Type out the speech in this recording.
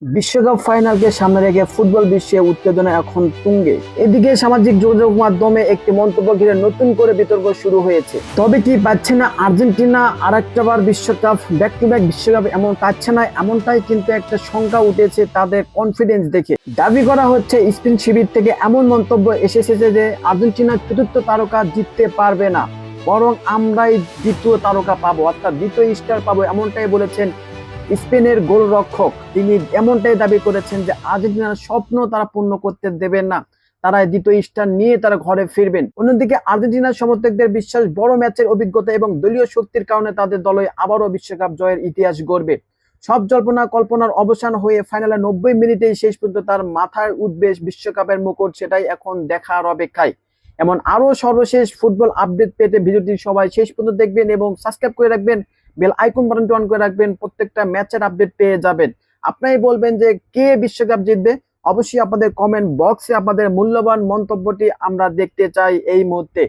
বিশ্বকাপ ফাইনালকে সামনে রেখে ফুটবল বিশ্বে উত্তেজনা এখন তুঙ্গে। এদিকে সামাজিক যোগাযোগ মাধ্যমে একটি মন্তব্য ঘিরে নতুন করে বিতর্ক শুরু হয়েছে। তবে কি পাচ্ছে না আর্জেন্টিনা আরেকটাবার বিশ্বকাপ, ব্যাক টু ব্যাক বিশ্বকাপ এমন পাচ্ছে না, এমনটাই কিন্তু একটা শঙ্কা উঠেছে তাদের কনফিডেন্স দেখে। দাবি করা হচ্ছে স্পেন শিবির থেকে এমন মন্তব্য এসেছে যে আর্জেন্টিনার চতুর্থ তারকা জিততে পারবে না, বরং আমরাই দ্বিতীয় তারকা পাবো, অর্থাৎ দ্বিতীয় স্টার পাবো, এমনটাই বলেছেন স্পেনের গোলরক্ষক। তিনি এমনটাই দাবি করেছেন যে আর্জেন্টিনার স্বপ্ন তারা পূর্ণ করতে দেবেন না, তারা দ্বিতীয় স্টার নিয়ে তারা ঘরে ফিরবেন। অন্যদিকে আর্জেন্টিনার সমর্থকদের বিশ্বাস, বড় ম্যাচের অভিজ্ঞতা এবং দলীয় শক্তির কারণে তাদের দলে আবারও বিশ্বকাপ জয়ের ইতিহাস গড়বে। সব জল্পনা কল্পনার অবসান হয়ে ফাইনালে 90 মিনিটেই শেষ পর্যন্ত তার মাথায় উঠবে বিশ্বকাপের মুকুট, সেটাই এখন দেখার অপেক্ষায়। এমন আরো সর্বশেষ ফুটবল আপডেট পেতে ভিডিওটি সবাই শেষ পর্যন্ত দেখবেন এবং সাবস্ক্রাইব করে রাখবেন, বেল আইকন বাটনটি অন করে রাখবেন, প্রত্যেকটা ম্যাচের আপডেট পেয়ে যাবেন। আপনারাই বলবেন যে কে বিশ্বকাপ জিতবে। অবশ্যই আপনাদের কমেন্ট বক্সে আপনাদের মূল্যবান মন্তব্যটি আমরা দেখতে চাই এই মুহূর্তে।